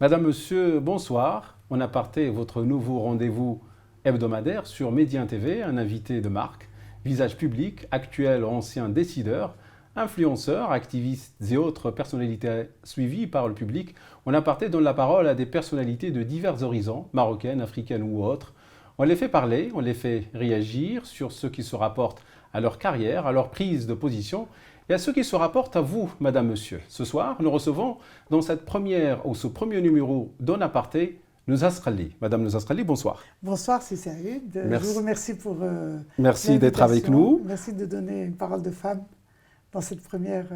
Madame, Monsieur, bonsoir. En aparté, votre nouveau rendez-vous hebdomadaire sur Médien TV, un invité de marque, visage public, actuel ou ancien décideur, influenceurs, activistes et autres personnalités suivies par le public. En aparté donne la parole à des personnalités de divers horizons, marocaines, africaines ou autres. On les fait parler, on les fait réagir sur ce qui se rapporte à leur carrière, à leur prise de position et à ce qui se rapporte à vous, Madame, Monsieur. Ce soir, nous recevons dans cette première ou ce premier numéro d'On Aparté, Nouzaz Khalli. Madame Nouzaz Khalli, bonsoir. Bonsoir, c'est Saïd. Merci. Je vous remercie pour Merci d'être avec nous. Merci de donner une parole de femme dans cette première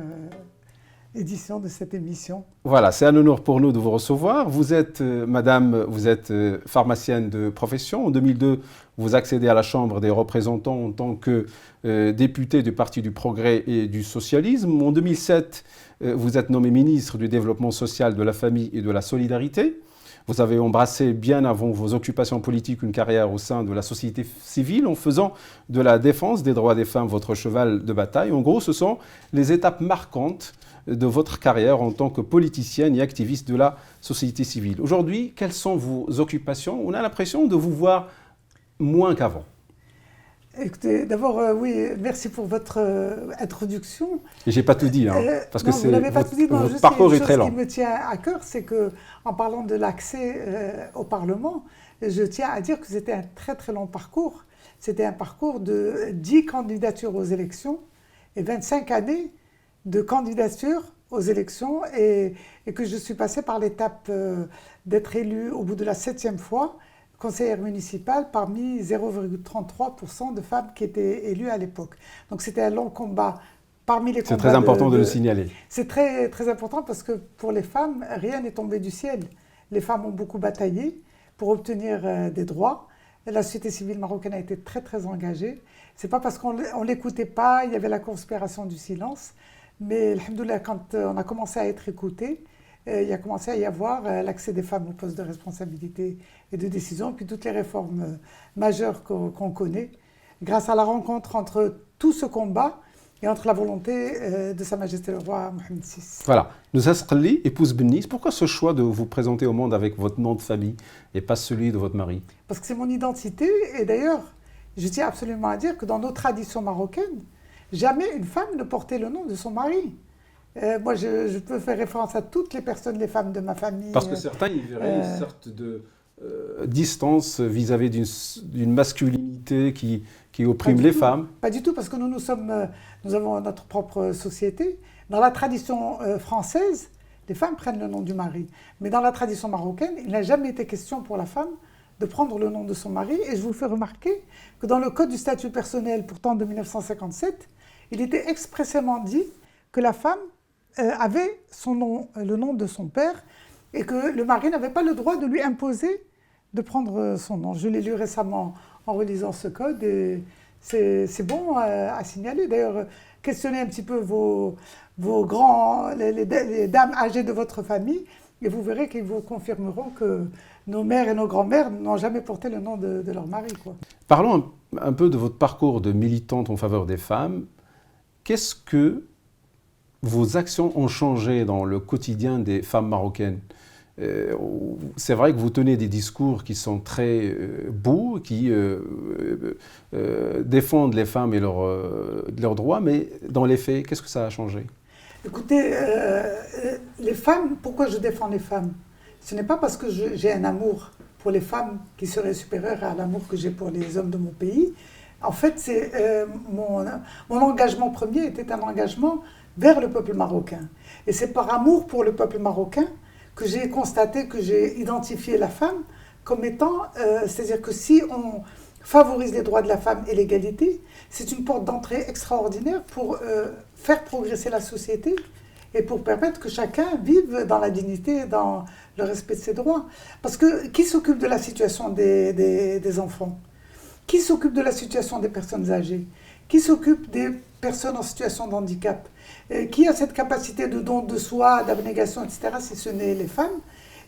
édition de cette émission. Voilà, c'est un honneur pour nous de vous recevoir. Vous êtes, madame, vous êtes pharmacienne de profession. En 2002, vous accédez à la Chambre des représentants en tant que députée du Parti du Progrès et du Socialisme. En 2007, vous êtes nommée ministre du Développement social, de la Famille et de la Solidarité. Vous avez embrassé bien avant vos occupations politiques une carrière au sein de la société civile en faisant de la défense des droits des femmes votre cheval de bataille. En gros, ce sont les étapes marquantes de votre carrière en tant que politicienne et activiste de la société civile. Aujourd'hui, quelles sont vos occupations? On a l'impression de vous voir moins qu'avant. Écoutez, d'abord, oui, merci pour votre introduction. Et j'ai pas tout dit, hein, parce non, que votre parcours est très lent. Ce qui me tient à cœur, c'est que, en parlant de l'accès au Parlement, je tiens à dire que c'était un très très long parcours. C'était un parcours de 10 candidatures aux élections et 25 années de candidature aux élections et que je suis passée par l'étape d'être élue au bout de la 7e fois conseillère municipale parmi 0,33% de femmes qui étaient élues à l'époque. Donc c'était un long combat parmi les combats. C'est très important de le signaler. C'est très, très important parce que pour les femmes, rien n'est tombé du ciel. Les femmes ont beaucoup bataillé pour obtenir des droits. La société civile marocaine a été très, très engagée. C'est pas parce qu'on ne l'écoutait pas, il y avait la conspiration du silence. Mais, alhamdoulilah, quand on a commencé à être écouté, il a commencé à y avoir l'accès des femmes aux postes de responsabilité et de décision, puis toutes les réformes majeures qu'on connaît, grâce à la rencontre entre tout ce combat et entre la volonté de Sa Majesté le Roi Mohamed VI. Voilà. Nouzaz Khalli, épouse Bennis, pourquoi ce choix de vous présenter au monde avec votre nom de famille et pas celui de votre mari? Parce que c'est mon identité, et d'ailleurs, je tiens absolument à dire que dans nos traditions marocaines, jamais une femme ne portait le nom de son mari. Moi, je peux faire référence à toutes les personnes, les femmes de ma famille. Parce que certains y verraient une sorte de distance vis-à-vis d'une masculinité qui opprime les femmes. Pas du tout, parce que nous avons notre propre société. Dans la tradition française, les femmes prennent le nom du mari. Mais dans la tradition marocaine, il n'a jamais été question pour la femme de prendre le nom de son mari. Et je vous fais remarquer que dans le Code du statut personnel, pourtant de 1957, il était expressément dit que la femme avait son nom, le nom de son père, et que le mari n'avait pas le droit de lui imposer de prendre son nom. Je l'ai lu récemment en relisant ce code, et c'est bon à signaler. D'ailleurs, questionnez un petit peu les dames âgées de votre famille, et vous verrez qu'ils vous confirmeront que nos mères et nos grands-mères n'ont jamais porté le nom de leur mari, quoi. Parlons un peu de votre parcours de militante en faveur des femmes. Qu'est-ce que vos actions ont changé dans le quotidien des femmes marocaines? C'est vrai que vous tenez des discours qui sont très beaux, qui défendent les femmes et leurs droits, mais dans les faits, qu'est-ce que ça a changé? Écoutez, les femmes, pourquoi je défends les femmes? Ce n'est pas parce que j'ai un amour pour les femmes qui serait supérieur à l'amour que j'ai pour les hommes de mon pays. En fait, mon engagement premier était un engagement vers le peuple marocain. Et c'est par amour pour le peuple marocain que j'ai constaté, que j'ai identifié la femme comme étant, c'est-à-dire que si on favorise les droits de la femme et l'égalité, c'est une porte d'entrée extraordinaire pour faire progresser la société et pour permettre que chacun vive dans la dignité et dans le respect de ses droits. Parce que qui s'occupe de la situation des enfants? Qui s'occupe de la situation des personnes âgées? Qui s'occupe des personnes en situation de handicap? Qui a cette capacité de don de soi, d'abnégation, etc., si ce n'est les femmes?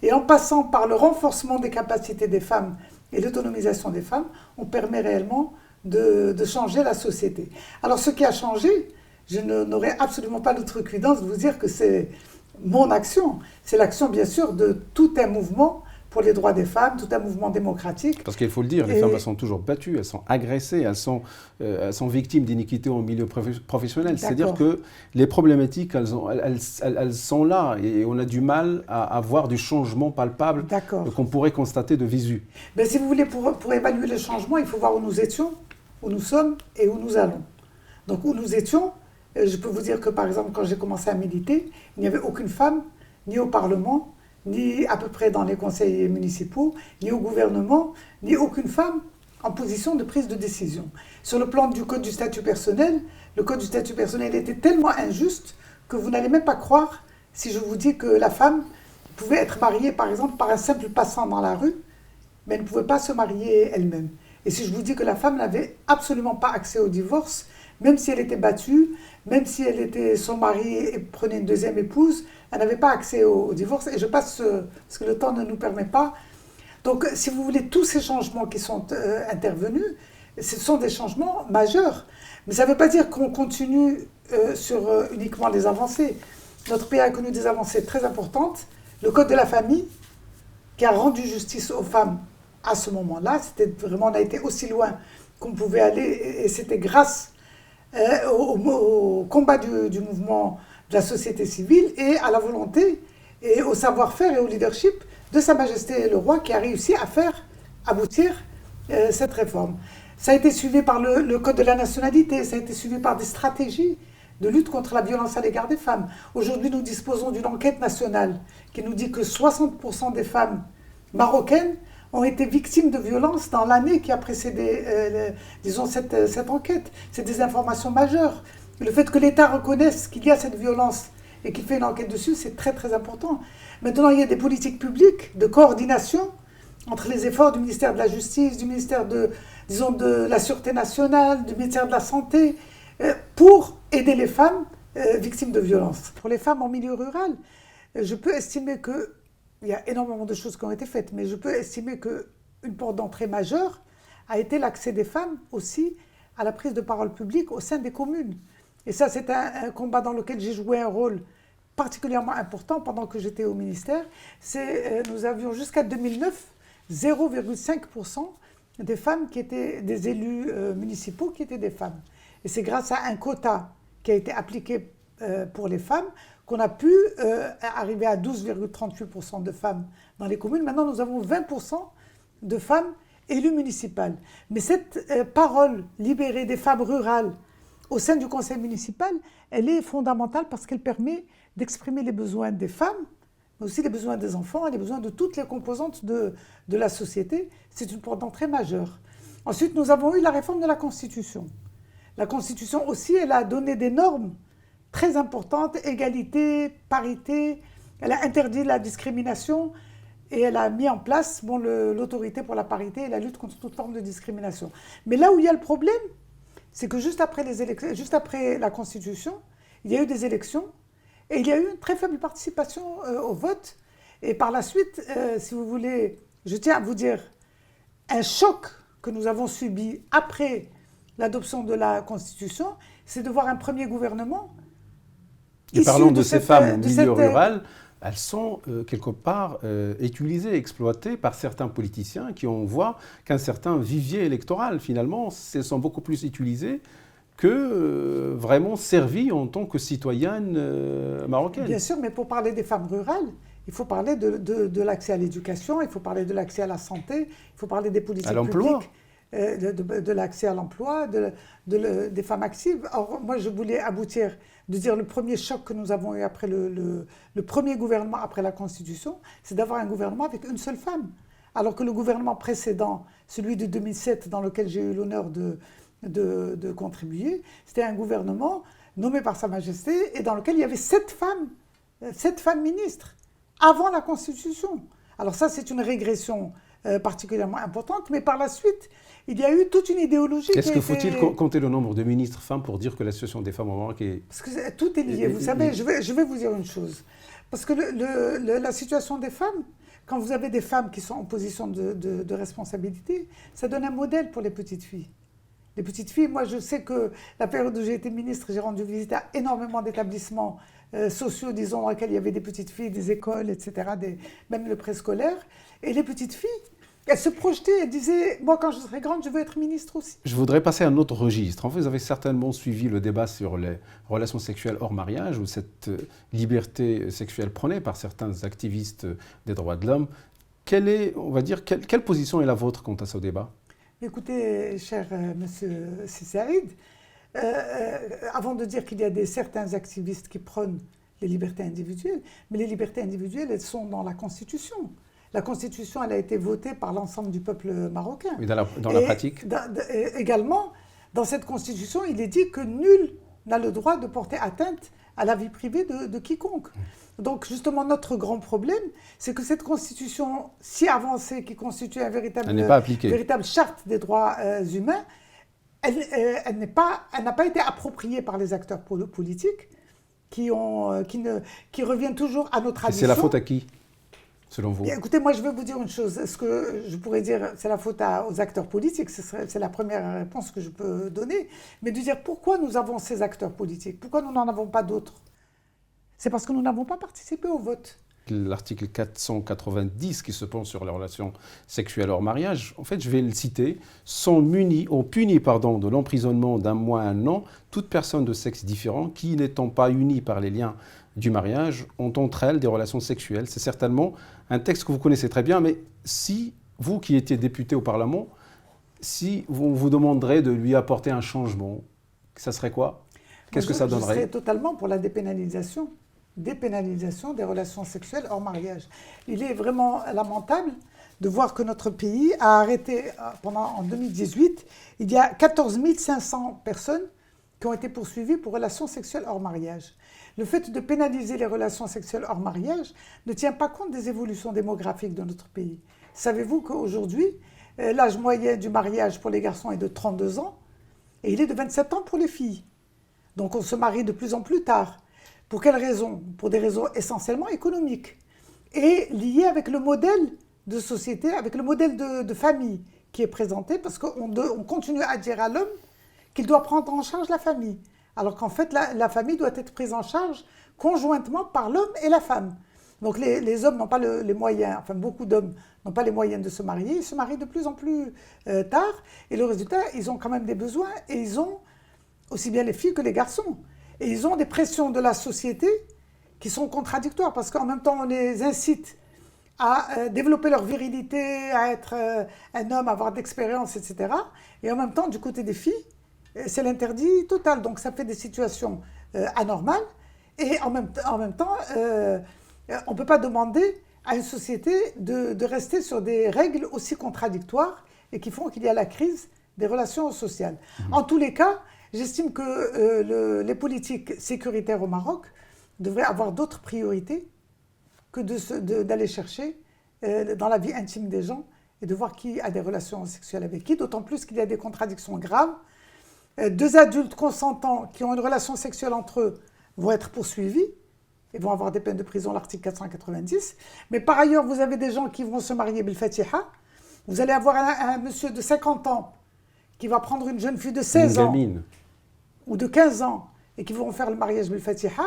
Et en passant par le renforcement des capacités des femmes et l'autonomisation des femmes, on permet réellement de changer la société. Alors ce qui a changé, je n'aurai absolument pas l'outrecuidance de vous dire que c'est mon action. C'est l'action, bien sûr, de tout un mouvement pour les droits des femmes, tout un mouvement démocratique. Parce qu'il faut le dire, les femmes elles sont toujours battues, elles sont agressées, elles sont victimes d'iniquités au milieu professionnel. C'est-à-dire que les problématiques, elles sont là et on a du mal à avoir du changement palpable qu'on pourrait constater de visu. Mais si vous voulez, pour évaluer le changement, il faut voir où nous étions, où nous sommes et où nous allons. Donc où nous étions, je peux vous dire que par exemple, quand j'ai commencé à militer, il n'y avait aucune femme, ni au Parlement, ni à peu près dans les conseils municipaux, ni au gouvernement, ni aucune femme en position de prise de décision. Sur le plan du code du statut personnel, le code du statut personnel était tellement injuste que vous n'allez même pas croire si je vous dis que la femme pouvait être mariée par exemple par un simple passant dans la rue, mais elle ne pouvait pas se marier elle-même. Et si je vous dis que la femme n'avait absolument pas accès au divorce, même si elle était battue, même si elle était son mari et prenait une deuxième épouse, elle n'avait pas accès au divorce. Et je passe, parce que le temps ne nous permet pas. Donc, si vous voulez, tous ces changements qui sont intervenus, ce sont des changements majeurs. Mais ça ne veut pas dire qu'on continue sur uniquement les avancées. Notre pays a connu des avancées très importantes. Le Code de la famille, qui a rendu justice aux femmes à ce moment-là, on a été aussi loin qu'on pouvait aller, et c'était grâce au combat du mouvement de la société civile et à la volonté et au savoir-faire et au leadership de Sa Majesté le Roi qui a réussi à faire aboutir cette réforme. Ça a été suivi par le Code de la nationalité, ça a été suivi par des stratégies de lutte contre la violence à l'égard des femmes. Aujourd'hui, nous disposons d'une enquête nationale qui nous dit que 60% des femmes marocaines ont été victimes de violences dans l'année qui a précédé, cette enquête. C'est des informations majeures. Le fait que l'État reconnaisse qu'il y a cette violence et qu'il fait une enquête dessus, c'est très très important. Maintenant, il y a des politiques publiques de coordination entre les efforts du ministère de la Justice, du ministère de la Sûreté nationale, du ministère de la Santé, pour aider les femmes victimes de violences. Pour les femmes en milieu rural, je peux estimer qu'il y a énormément de choses qui ont été faites, mais je peux estimer qu'une porte d'entrée majeure a été l'accès des femmes aussi à la prise de parole publique au sein des communes. Et ça, c'est un combat dans lequel j'ai joué un rôle particulièrement important pendant que j'étais au ministère. Nous avions jusqu'à 2009 0,5% des femmes qui étaient des élus municipaux qui étaient des femmes. Et c'est grâce à un quota qui a été appliqué pour les femmes qu'on a pu arriver à 12,38% de femmes dans les communes. Maintenant, nous avons 20% de femmes élues municipales. Mais cette parole libérée des femmes rurales au sein du conseil municipal, elle est fondamentale parce qu'elle permet d'exprimer les besoins des femmes, mais aussi les besoins des enfants et les besoins de toutes les composantes de la société. C'est une porte d'entrée majeure. Ensuite, nous avons eu la réforme de la Constitution. La Constitution aussi, elle a donné des normes très importantes, égalité, parité, elle a interdit la discrimination et elle a mis en place l'autorité pour la parité et la lutte contre toute forme de discrimination. Mais là où il y a le problème, c'est que juste après la Constitution, il y a eu des élections et il y a eu une très faible participation au vote. Et par la suite, si vous voulez, je tiens à vous dire, un choc que nous avons subi après l'adoption de la Constitution, c'est de voir un premier gouvernement. Et parlons de ces femmes au milieu rural, elles sont quelque part utilisées, exploitées par certains politiciens qui voient qu'un certain vivier électoral, finalement, elles sont beaucoup plus utilisées que vraiment servies en tant que citoyennes marocaines. Bien sûr, mais pour parler des femmes rurales, il faut parler de l'accès à l'éducation, il faut parler de l'accès à la santé, il faut parler des politiques publiques, de l'accès à l'emploi, des femmes actives. Or, moi, je voulais aboutir, de dire le premier choc que nous avons eu après le premier gouvernement après la Constitution, c'est d'avoir un gouvernement avec une seule femme. Alors que le gouvernement précédent, celui de 2007, dans lequel j'ai eu l'honneur de contribuer, c'était un gouvernement nommé par Sa Majesté et dans lequel il y avait 7 femmes ministres, avant la Constitution. Alors ça, c'est une régression particulièrement importante, mais par la suite, il y a eu toute une idéologie. Est-ce que faut-il compter le nombre de ministres femmes pour dire que la situation des femmes au Maroc est... Parce que tout est lié. Vous savez, je vais vous dire une chose. Parce que la situation des femmes, quand vous avez des femmes qui sont en position de responsabilité, ça donne un modèle pour les petites filles. Les petites filles, moi je sais que la période où j'ai été ministre, j'ai rendu visite à énormément d'établissements sociaux, disons, dans lesquels il y avait des petites filles, des écoles, etc., même le préscolaire. Et les petites filles, elles se projetaient, elles disaient, moi quand je serai grande, je veux être ministre aussi. Je voudrais passer à un autre registre. En fait, vous avez certainement suivi le débat sur les relations sexuelles hors mariage, ou cette liberté sexuelle prônée par certains activistes des droits de l'homme. Quelle position est la vôtre quant à ce débat? Écoutez, cher monsieur Saïd, avant de dire qu'il y a certains activistes qui prônent les libertés individuelles, mais les libertés individuelles, elles sont dans la Constitution. La Constitution, elle a été votée par l'ensemble du peuple marocain. Oui, dans la pratique. Également, dans cette Constitution, il est dit que nul n'a le droit de porter atteinte à la vie privée de quiconque. Donc, justement, notre grand problème, c'est que cette Constitution si avancée, qui constitue une véritable charte des droits humains, elle n'a pas été appropriée par les acteurs politiques qui reviennent toujours à nos traditions. Et c'est la faute à qui, selon vous? Écoutez, moi je veux vous dire une chose. Ce que je pourrais dire, c'est la faute aux acteurs politiques. C'est la première réponse que je peux donner. Mais de dire pourquoi nous avons ces acteurs politiques, pourquoi nous n'en avons pas d'autres? C'est parce que nous n'avons pas participé au vote. L'article 490 qui se penche sur les relations sexuelles hors mariage, en fait, je vais le citer, ont puni de l'emprisonnement d'un mois à un an toute personne de sexe différent qui, n'étant pas unie par les liens du mariage, ont entre elles des relations sexuelles. C'est certainement un texte que vous connaissez très bien, mais si vous qui étiez député au Parlement, si on vous demanderait de lui apporter un changement, ça serait quoi? Qu'est-ce que ça donnerait? Je serais totalement pour la dépénalisation des relations sexuelles hors mariage. Il est vraiment lamentable de voir que notre pays a arrêté, en 2018, il y a 14 500 personnes qui ont été poursuivies pour relations sexuelles hors mariage. Le fait de pénaliser les relations sexuelles hors mariage ne tient pas compte des évolutions démographiques de notre pays. Savez-vous qu'aujourd'hui, l'âge moyen du mariage pour les garçons est de 32 ans et il est de 27 ans pour les filles. Donc on se marie de plus en plus tard. Pour quelles raisons? Pour des raisons essentiellement économiques et liées avec le modèle de société, avec le modèle de famille qui est présenté, parce qu'on continue à dire à l'homme qu'il doit prendre en charge la famille, alors qu'en fait la famille doit être prise en charge conjointement par l'homme et la femme. Donc les hommes n'ont pas les moyens, enfin beaucoup d'hommes n'ont pas les moyens de se marier, ils se marient de plus en plus tard, et le résultat, ils ont quand même des besoins, et ils ont aussi bien les filles que les garçons. Et ils ont des pressions de la société qui sont contradictoires, parce qu'en même temps, on les incite à développer leur virilité, à être un homme, à avoir d'expérience, etc. Et en même temps, du côté des filles, c'est l'interdit total. Donc ça fait des situations anormales. Et en même temps, on ne peut pas demander à une société de rester sur des règles aussi contradictoires et qui font qu'il y a la crise des relations sociales. En tous les cas, j'estime que les politiques sécuritaires au Maroc devraient avoir d'autres priorités que d'aller chercher dans la vie intime des gens et de voir qui a des relations sexuelles avec qui, d'autant plus qu'il y a des contradictions graves. Deux adultes consentants qui ont une relation sexuelle entre eux vont être poursuivis et vont avoir des peines de prison, l'article 490. Mais par ailleurs, vous avez des gens qui vont se marier bil Fatiha. Vous allez avoir un monsieur de 50 ans qui va prendre une jeune fille de 16 ans ou de 15 ans et qui vont faire le mariage bil Fatiha.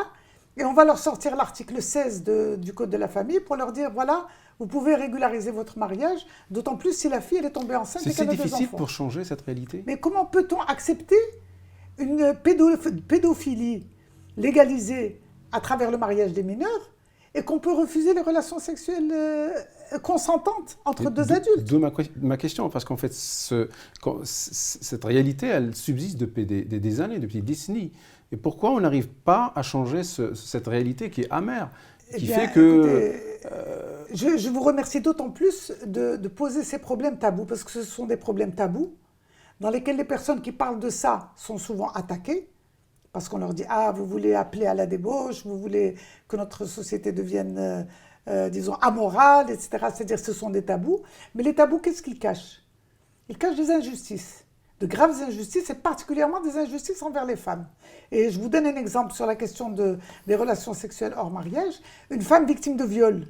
Et on va leur sortir l'article 16 du Code de la famille pour leur dire, voilà, vous pouvez régulariser votre mariage, d'autant plus si la fille elle est tombée enceinte et qu'elle a 2 enfants. C'est difficile pour changer cette réalité. Mais comment peut-on accepter une pédophilie légalisée à travers le mariage des mineurs et qu'on peut refuser les relations sexuelles consentantes entre deux adultes? D'où ma question, parce qu'en fait, cette réalité, elle subsiste depuis des années, depuis des décennies. Et pourquoi on n'arrive pas à changer cette réalité qui est amère, qui fait que... Écoutez, je vous remercie d'autant plus de poser ces problèmes tabous, parce que ce sont des problèmes tabous dans lesquels les personnes qui parlent de ça sont souvent attaquées, parce qu'on leur dit « Ah, vous voulez appeler à la débauche, vous voulez que notre société devienne, disons, amorale, etc. » C'est-à-dire que ce sont des tabous. Mais les tabous, qu'est-ce qu'ils cachent? Ils cachent des injustices, de graves injustices, et particulièrement des injustices envers les femmes. Et je vous donne un exemple sur la question des relations sexuelles hors mariage. Une femme victime de viol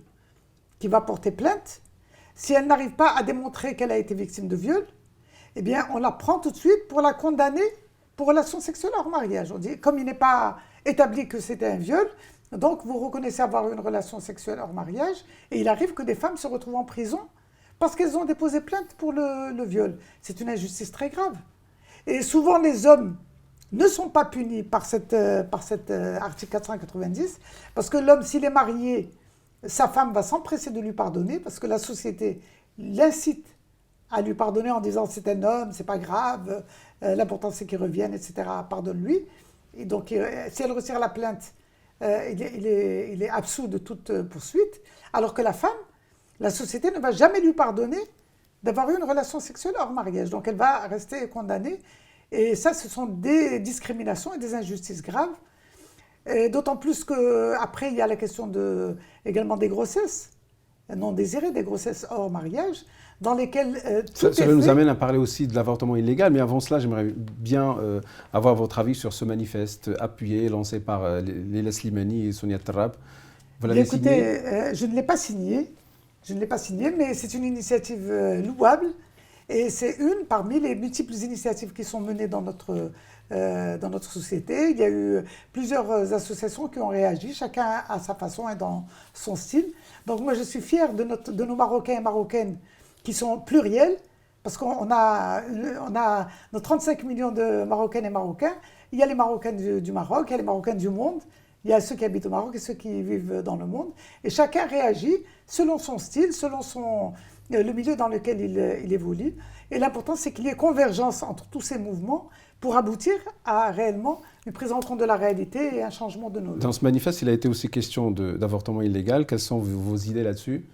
qui va porter plainte, si elle n'arrive pas à démontrer qu'elle a été victime de viol, eh bien, on la prend tout de suite pour la condamner pour relations sexuelles hors mariage. On dit, comme il n'est pas établi que c'était un viol, Donc, vous reconnaissez avoir une relation sexuelle hors mariage, et il arrive que des femmes se retrouvent en prison parce qu'elles ont déposé plainte pour le viol. C'est une injustice très grave. Et souvent, les hommes ne sont pas punis par cet article 490, parce que l'homme, s'il est marié, sa femme va s'empresser de lui pardonner, parce que la société l'incite à lui pardonner en disant c'est un homme, c'est pas grave, l'important c'est qu'il revienne, etc. Pardonne-lui. Et donc, si elle retire la plainte, il est absous de toute poursuite, alors que la femme, la société ne va jamais lui pardonner d'avoir eu une relation sexuelle hors mariage. Donc elle va rester condamnée. Et ça, ce sont des discriminations et des injustices graves. D'autant plus qu'après, il y a la question également des grossesses non désirées, des grossesses hors mariage, dans lesquelles Cela nous amène à parler aussi de l'avortement illégal, mais avant cela, j'aimerais bien avoir votre avis sur ce manifeste appuyé, lancé par Leila Slimani et Sonia Tarab. Vous l'avez signé ? Je ne l'ai pas signé. Je ne l'ai pas signé, mais c'est une initiative louable. Et c'est une parmi les multiples initiatives qui sont menées dans notre société. Il y a eu plusieurs associations qui ont réagi, chacun à sa façon et dans son style. Donc moi, je suis fière de nos Marocains et Marocaines qui sont pluriels, parce qu'on a nos 35 millions de Marocaines et Marocains. Il y a les Marocains du Maroc, il y a les Marocains du monde, il y a ceux qui habitent au Maroc et ceux qui vivent dans le monde. Et chacun réagit selon son style, selon le milieu dans lequel il évolue. Et l'important, c'est qu'il y ait convergence entre tous ces mouvements pour aboutir à réellement une prise en compte de la réalité et un changement de nos lois. Dans ce manifeste, il a été aussi question d'avortement illégal. Quelles sont vos idées là-dessus ?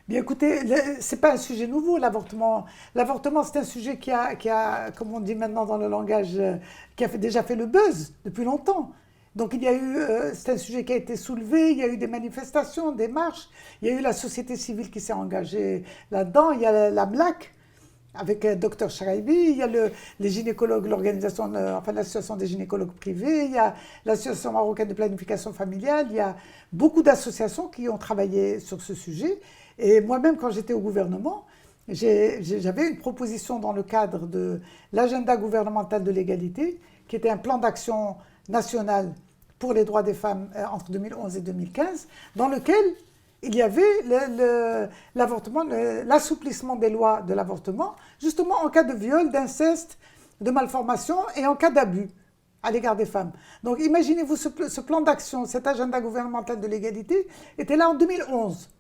Bien écoutez, ce n'est pas un sujet nouveau, l'avortement. L'avortement, c'est un sujet qui a, comme on dit maintenant dans le langage, qui a déjà fait le buzz depuis longtemps. Donc c'est un sujet qui a été soulevé, il y a eu des manifestations, des marches, il y a eu la société civile qui s'est engagée là-dedans, il y a la MLAC avec Dr Shraibi, il y a les gynécologues, l'association des gynécologues privés, il y a l'association marocaine de planification familiale, il y a beaucoup d'associations qui ont travaillé sur ce sujet. Et moi-même, quand j'étais au gouvernement, j'avais une proposition dans le cadre de l'agenda gouvernemental de l'égalité, qui était un plan d'action national pour les droits des femmes entre 2011 et 2015, dans lequel il y avait l'avortement, l'assouplissement des lois de l'avortement, justement en cas de viol, d'inceste, de malformation et en cas d'abus à l'égard des femmes. Donc imaginez-vous ce plan d'action, cet agenda gouvernemental de l'égalité était là en 2011.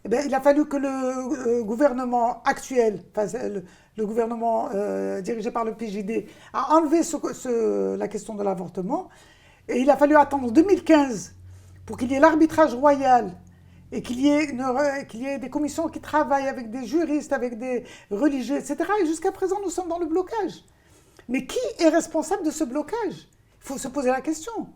Eh bien, il a fallu que le gouvernement actuel, le gouvernement dirigé par le PJD, a enlevé la question de l'avortement. Et il a fallu attendre 2015 pour qu'il y ait l'arbitrage royal et qu'il y ait des commissions qui travaillent avec des juristes, avec des religieux, etc. Et jusqu'à présent, nous sommes dans le blocage. Mais qui est responsable de ce blocage ? Il faut se poser la question.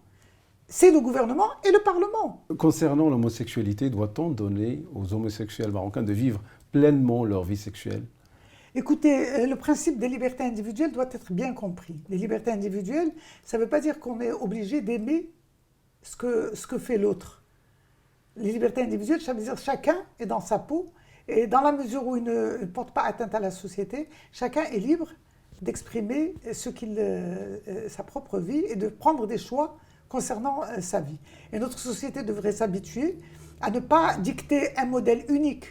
C'est le gouvernement et le Parlement. Concernant l'homosexualité, doit-on donner aux homosexuels marocains de vivre pleinement leur vie sexuelle ? Écoutez, le principe des libertés individuelles doit être bien compris. Les libertés individuelles, ça ne veut pas dire qu'on est obligé d'aimer ce que fait l'autre. Les libertés individuelles, ça veut dire que chacun est dans sa peau et dans la mesure où il ne porte pas atteinte à la société, chacun est libre d'exprimer sa propre vie et de prendre des choix concernant sa vie. Et notre société devrait s'habituer à ne pas dicter un modèle unique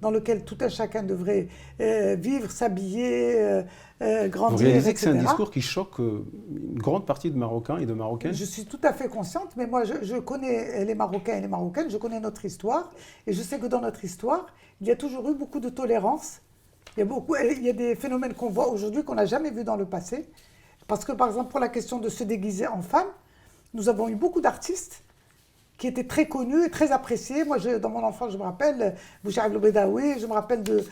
dans lequel tout un chacun devrait vivre, s'habiller, grandir, Vous réalisez etc. que c'est un discours qui choque une grande partie de Marocains et de Marocaines ? Je suis tout à fait consciente, mais moi je connais les Marocains et les Marocaines, je connais notre histoire, et je sais que dans notre histoire, il y a toujours eu beaucoup de tolérance. Il y a des phénomènes qu'on voit aujourd'hui qu'on n'a jamais vus dans le passé. Parce que par exemple, pour la question de se déguiser en femme, nous avons eu beaucoup d'artistes qui étaient très connus et très appréciés. Moi, dans mon enfance, je me rappelle Bouchar El Bedaoui, je me rappelle de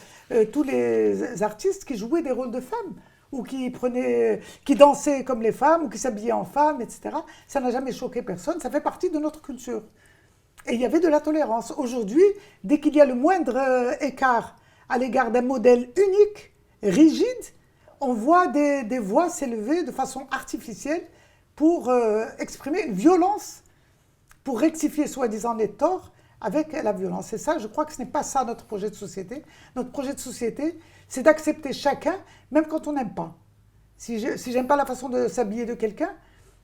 tous les artistes qui jouaient des rôles de femmes ou qui dansaient comme les femmes ou qui s'habillaient en femmes, etc. Ça n'a jamais choqué personne, ça fait partie de notre culture. Et il y avait de la tolérance. Aujourd'hui, dès qu'il y a le moindre écart à l'égard d'un modèle unique, rigide, on voit des voix s'élever de façon artificielle pour exprimer une violence, pour rectifier soi-disant les torts avec la violence. Et ça, je crois que ce n'est pas ça notre projet de société. Notre projet de société, c'est d'accepter chacun, même quand on n'aime pas. Si j'aime pas la façon de s'habiller de quelqu'un,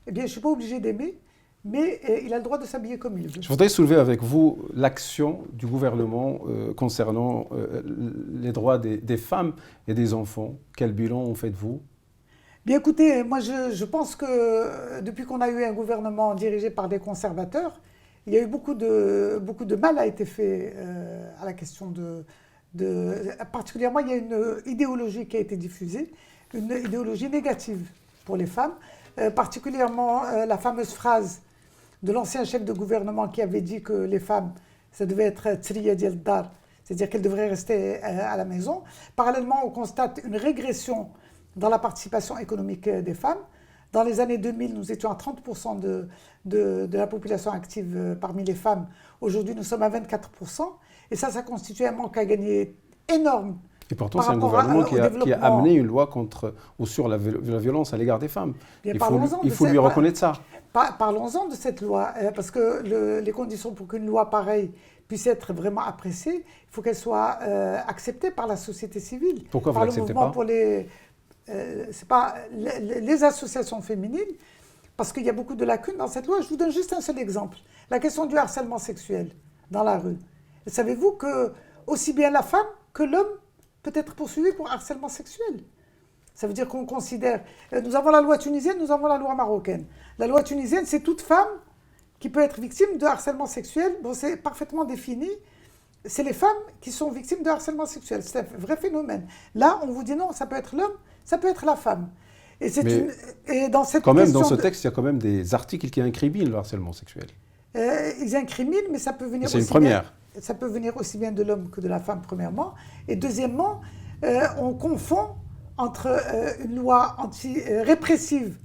eh bien, je ne suis pas obligée d'aimer. mais il a le droit de s'habiller comme il veut. Je voudrais soulever avec vous l'action du gouvernement concernant les droits des femmes et des enfants. Quel bilan en faites-vous? Bien écoutez, moi je pense que depuis qu'on a eu un gouvernement dirigé par des conservateurs, il y a eu beaucoup de mal a été fait à la question particulièrement, il y a une idéologie qui a été diffusée, une idéologie négative pour les femmes, particulièrement la fameuse phrase de l'ancien chef de gouvernement qui avait dit que les femmes, ça devait être tsriya dial dar, c'est-à-dire qu'elles devraient rester à la maison. Parallèlement, on constate une régression dans la participation économique des femmes. Dans les années 2000, nous étions à 30% de la population active parmi les femmes. Aujourd'hui, nous sommes à 24%. Et ça constitue un manque à gagner énorme. Et pourtant, c'est un gouvernement qui a amené une loi contre ou sur la violence à l'égard des femmes. Il faut lui reconnaître ça. Parlons-en de cette loi, parce que les conditions pour qu'une loi pareille puisse être vraiment appréciée, il faut qu'elle soit acceptée par la société civile. Pourquoi vous ne l'acceptez pas? C'est pas les associations féminines, parce qu'il y a beaucoup de lacunes dans cette loi. Je vous donne juste un seul exemple. La question du harcèlement sexuel dans la rue. Savez-vous que aussi bien la femme que l'homme peut être poursuivi pour harcèlement sexuel? Ça veut dire qu'on considère... Nous avons la loi tunisienne, nous avons la loi marocaine. La loi tunisienne, c'est toute femme qui peut être victime de harcèlement sexuel. Bon, c'est parfaitement défini. C'est les femmes qui sont victimes de harcèlement sexuel. C'est un vrai phénomène. Là, on vous dit non, ça peut être l'homme, ça peut être la femme. Et dans cette quand même, dans ce texte, il y a quand même des articles qui incriminent le harcèlement sexuel. Ils incriminent, mais ça peut venir aussi... C'est une première. Ça peut venir aussi bien de l'homme que de la femme, premièrement. Et deuxièmement, on confond entre une loi répressive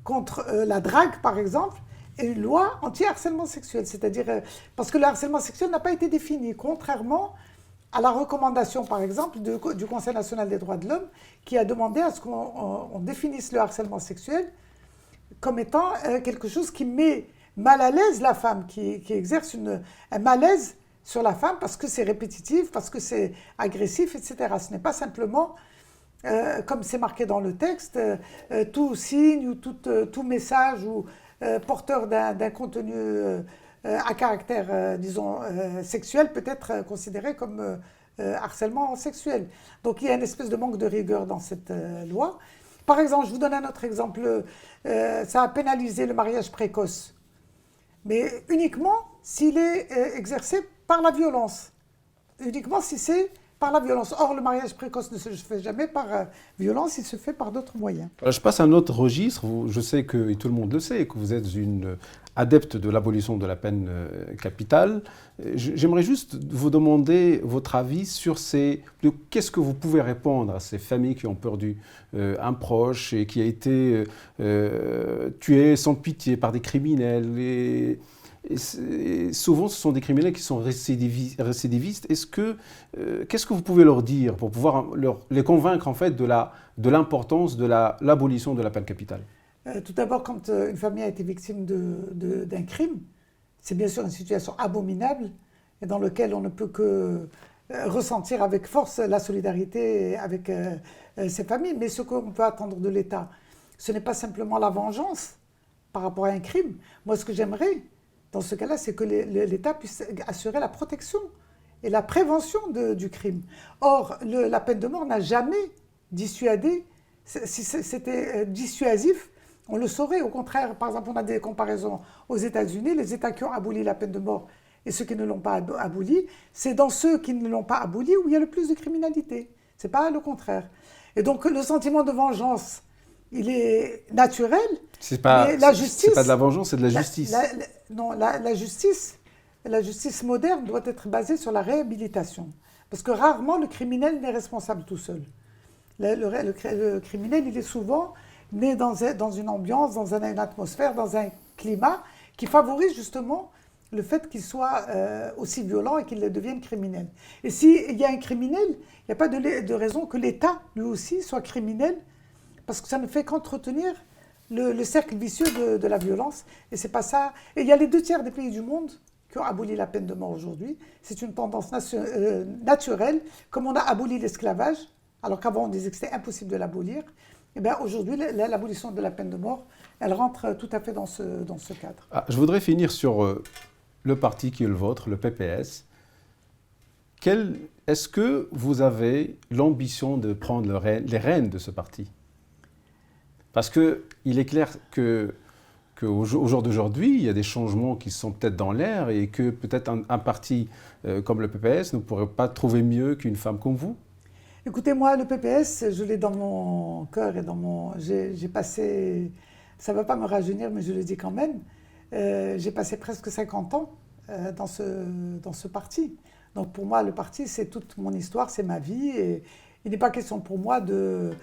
contre la drague, par exemple, et une loi anti-harcèlement sexuel. C'est-à-dire, parce que le harcèlement sexuel n'a pas été défini, contrairement à la recommandation, par exemple, du Conseil national des droits de l'homme, qui a demandé à ce qu'on définisse le harcèlement sexuel comme étant quelque chose qui met mal à l'aise la femme, qui exerce un malaise sur la femme parce que c'est répétitif, parce que c'est agressif, etc. Ce n'est pas simplement, comme c'est marqué dans le texte, tout signe ou tout message ou porteur d'un contenu à caractère, disons, sexuel peut être considéré comme harcèlement sexuel. Donc il y a une espèce de manque de rigueur dans cette loi. Par exemple, je vous donne un autre exemple, ça a pénalisé le mariage précoce, mais uniquement s'il est exercé par la violence, uniquement si c'est par la violence. Or, le mariage précoce ne se fait jamais par violence, il se fait par d'autres moyens. Je passe à un autre registre. Je sais que, et tout le monde le sait, que vous êtes une adepte de l'abolition de la peine capitale. J'aimerais juste vous demander votre avis sur qu'est-ce que vous pouvez répondre à ces familles qui ont perdu un proche et qui a été tué sans pitié par des criminels. Et souvent, ce sont des criminels qui sont récidivistes. Qu'est-ce que vous pouvez leur dire pour pouvoir les convaincre en fait de l'importance de l'abolition de la peine capitale? Tout d'abord, quand une famille a été victime d'un crime, c'est bien sûr une situation abominable et dans laquelle on ne peut que ressentir avec force la solidarité avec ces familles. Mais ce qu'on peut attendre de l'État, ce n'est pas simplement la vengeance par rapport à un crime. Moi, ce que j'aimerais, dans ce cas-là, c'est que l'État puisse assurer la protection et la prévention du crime. Or, la peine de mort n'a jamais dissuadé. Si c'était dissuasif, on le saurait. Au contraire, par exemple, on a des comparaisons aux États-Unis. Les États qui ont aboli la peine de mort et ceux qui ne l'ont pas abolie, c'est dans ceux qui ne l'ont pas abolie où il y a le plus de criminalité. Ce n'est pas le contraire. Et donc, le sentiment de vengeance, il est naturel. C'est pas de la vengeance, c'est de la justice. La justice moderne doit être basée sur la réhabilitation. Parce que rarement le criminel n'est responsable tout seul. Le criminel, il est souvent né dans une ambiance, dans une atmosphère, dans un climat qui favorise justement le fait qu'il soit aussi violent et qu'il devienne criminel. Et s'il y a un criminel, il n'y a pas de raison que l'État, lui aussi, soit criminel, parce que ça ne fait qu'entretenir le cercle vicieux de la violence. Et c'est pas ça. Et il y a les 2/3 des pays du monde qui ont aboli la peine de mort aujourd'hui. C'est une tendance naturelle, comme on a aboli l'esclavage, alors qu'avant on disait que c'était impossible de l'abolir. Eh bien, aujourd'hui, l'abolition de la peine de mort, elle rentre tout à fait dans ce cadre. Ah, je voudrais finir sur le parti qui est le vôtre, le PPS. Est-ce que vous avez l'ambition de prendre les rênes de ce parti? Parce qu'il est clair qu'au jour d'aujourd'hui, il y a des changements qui sont peut-être dans l'air et que peut-être un parti comme le PPS ne pourrait pas trouver mieux qu'une femme comme vous. Écoutez, moi, le PPS, je l'ai dans mon cœur et dans mon... J'ai passé... Ça ne va pas me rajeunir, mais je le dis quand même. J'ai passé presque 50 ans dans ce parti. Donc pour moi, le parti, c'est toute mon histoire, c'est ma vie. Et il n'est pas question pour moi de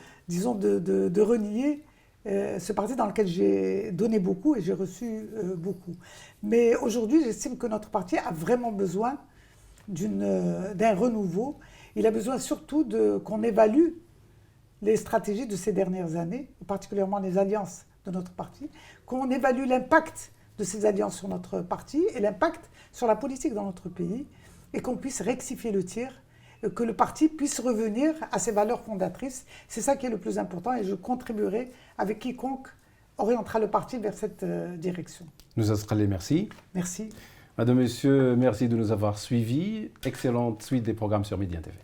renier ce parti dans lequel j'ai donné beaucoup et j'ai reçu beaucoup. Mais aujourd'hui, j'estime que notre parti a vraiment besoin d'un renouveau. Il a besoin surtout qu'on évalue les stratégies de ces dernières années, particulièrement les alliances de notre parti, qu'on évalue l'impact de ces alliances sur notre parti et l'impact sur la politique dans notre pays, et qu'on puisse rectifier le tir, que le parti puisse revenir à ses valeurs fondatrices. C'est ça qui est le plus important et je contribuerai avec quiconque orientera le parti vers cette direction. Nous Australiens, merci. Merci. Madame, Monsieur, merci de nous avoir suivis. Excellente suite des programmes sur Média TV.